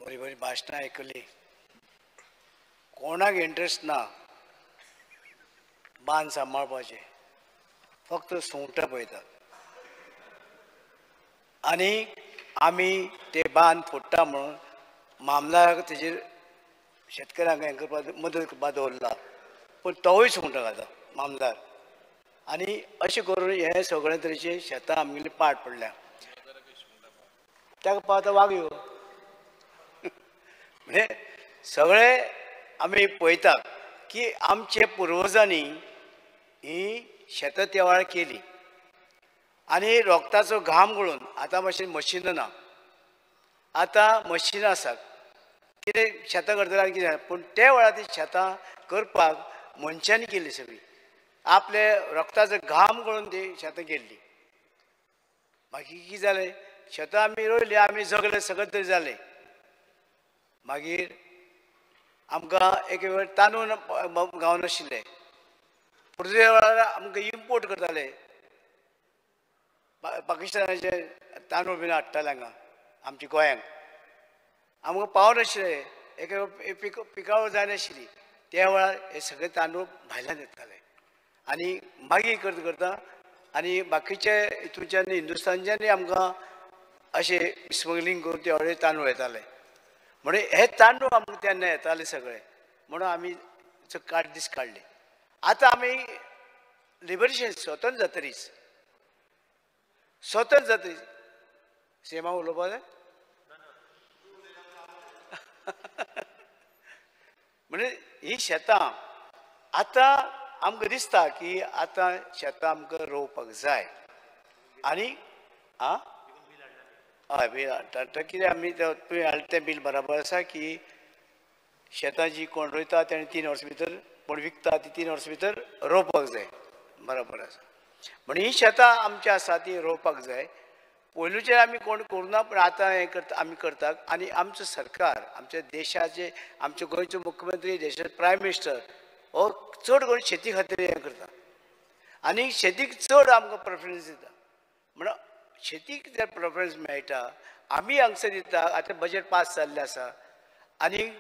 बरी बरी भाशणां आयकली. कोणाक इंट्रस्ट ना बांद सांबाळपाचें, फक्त सुंगटां पळयतात. आनी आमी ते बांद फोडटा म्हणून मामलाक तेजेर शेतकऱ्यांक हें करपाक मदत करपाक दवरला, पूण तोवूय सुंगटां खाता मामदार. आनी अशें करून हे सगळे तरेचे शेतां आमगेली पाड पडल्या. ताका पावता वागयो म्हणजे सगळे आमी पळयतात की आमचे पुर्वजांनी ही शेतां त्या वेळार केली आनी रोगताचो घाम गळून. आतां मातशें मशिनां ना, आतां मशिनां आसात. कितें शेतां करतले आनी कितें, पूण त्या वेळार ती शेतां करपाक मनशांनी केली सगळी. आपले रोगताचो घाम गळून ती शेतां केल्ली. मागीर कितें जालें, शेतां आमी रोयली, आमी जगले, सगळें तरी जालें. मागीर आमकां एक वेळ तांदूळ गावनाशिल्ले. पुर्तुगेज वेळार आमकां इम्पोर्ट करताले, पाकिस्तानाचे तांदूळ बीन हाडटाले हांगा आमच्या गोंयांत. आमकां पावनाशिल्ले, एक पिकावळ जायनाशिल्ली. त्या वेळार हे सगळे तांदूळ भायल्यान येताले. आनी मागीर करता करता आनी बाकीचे हितूंच्यान हिंदुस्तानच्यानूय आमकां अशें स्मगलींग करून ते व्हडले तांदूळ येताले. म्हणजे हे तांदूळ आमकां तेन्ना येताले सगळे, म्हणून आमी काट दीस काडले. आतां आमी लिबरेशन स्वतंत्र जातरीच सेमा उलोवपा जाय म्हणजे ही शेतां आतां आमकां दिसता की आतां शेतां आमकां रोवपाक जाय. आनी हय बील हाडटा. कितें आमी तुवें हाडलें तें बील बराबर आसा की शेतां जी कोण रोयता तेणें 3 वर्सां भितर, कोण विकता ती 3 वर्सां भितर रोवपाक जाय. बराबर आसा. म्हण ही शेतां आमची आसा ती रोवपाक जाय. पयलुचे आमी कोण करुना, पूण आतां हें करता आमी करतात. आनी आमचो सरकार, आमच्या देशाचे, आमचे गोंयचो मुख्यमंत्री, देशाचो प्रायम मिनिस्टर हो चड करून शेती खातीर हें करता आनी शेतीक चड आमकां प्रेफरन्स दिता. म्हण शेतीक जर प्रेफरन्स मेळटा, आमी हांगसर दिता. आतां बजेट पास जाल्लें आसा आनी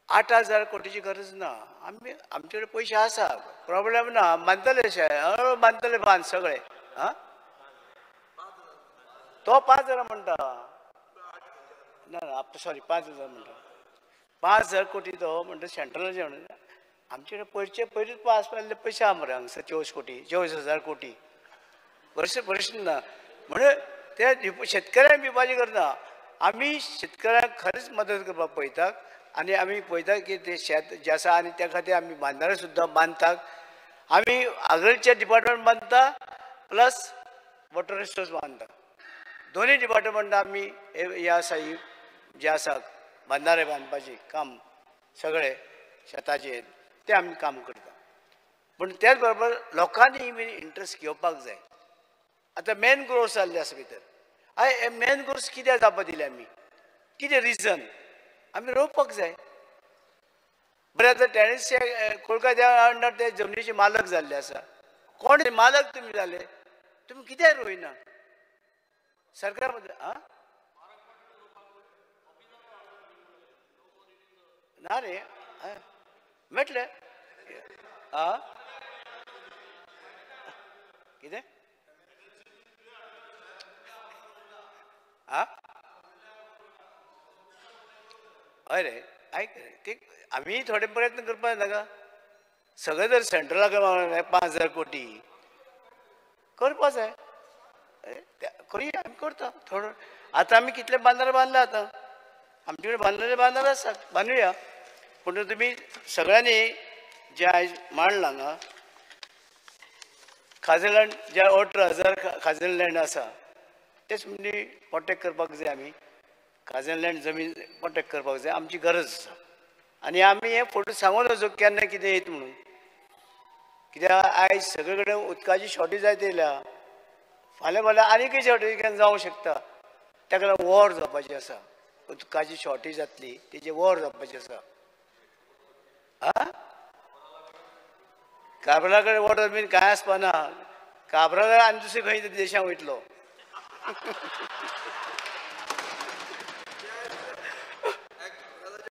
8,000 कोटीची गरज ना. आमी आमचे कडेन पयशे आसा, प्रॉब्लेम ना. बांदतले अशें बांदतले बांद सगळे. तो 5,000 म्हणटा ना, सॉरी 5,000 म्हणटा. 5,000 कोटी तो म्हणटा सेंट्रलाचे म्हणटा. आमचे कडेन पयलींचे पयलींच पास जाल्ले पयशे आहा मरे हांगसर 24,000 कोटी वर्ष ना. म्हणून ते शेतकऱ्यांक दिवपाचें करना, आमी शेतकऱ्यांक खरेंच मदत करपाक पळयतात. आनी आमी पळयतात की ते शेत जें आसा आनी त्या खातीर आमी बांदणारे सुद्दां बांदतात. आमी एग्रिकल्चर डिपार्टमेंट बांदता प्लस वॉटर रिसोर्स बांदता. दोनूय डिपार्टमेंट आमी हे आसा ही जे आसा बांदणारे बांदपाचें काम सगळे शेताचेर तें आमी काम करता. पूण त्याच बरोबर लोकांनी बी इंट्रस्ट घेवपाक जाय. आतां मेन ग्रोर्स जाल्ले आसा भितर. हे मेन ग्रोर्स कित्याक जावपाक दिले आमी, कितें रिजन, आमी रोवपाक जाय. बरें आतां टेनिसचे कोलकात्या अंडर ते जमनीचे मालक जाल्ले आसा. कोण मालक तुमी जाले, तुमी कित्याक रोयना सरकार ना रे मेळटलें कितें हय रे आयक रे, ते आमी थोडे प्रयत्न करपाक नाका. सगळे जर सेंट्रलाक 5,000 कोटी करपा जाय, करुया आमी करता थोडो. आतां आमी कितले बांदर बांदला, आतां आमचे कडेन बांदर आसात, बांदुया. पूण तुमी सगळ्यांनी जे आयज मांडलां हांगा खाजल लँड, जे 18,000 खाजल लँड आसा तेच म्हणजे प्रोटेक्ट करपाक जाय. आमी खाजल लँड जमीन प्रोटेक्ट करपाक जाय, आमची गरज आसा. आनी आमी हे फुडें सांगून वचूं केन्ना कितें येता म्हणून. कित्याक आयज सगळे कडेन उदकाची शॉर्टेज जायत येयल्या, फाल्यां फाल्यां आनीकय शॉर्टेज केन्ना जावंक शकता. ताका लागून वॉर जावपाची आसा, उदकाची शॉर्टेज जातली तेजे वॉर जावपाचें आसा. काबरा कडेन वॉटर बीन कांय आसपाना. काबरा आनी दुसरे खंय देशांत वयतलो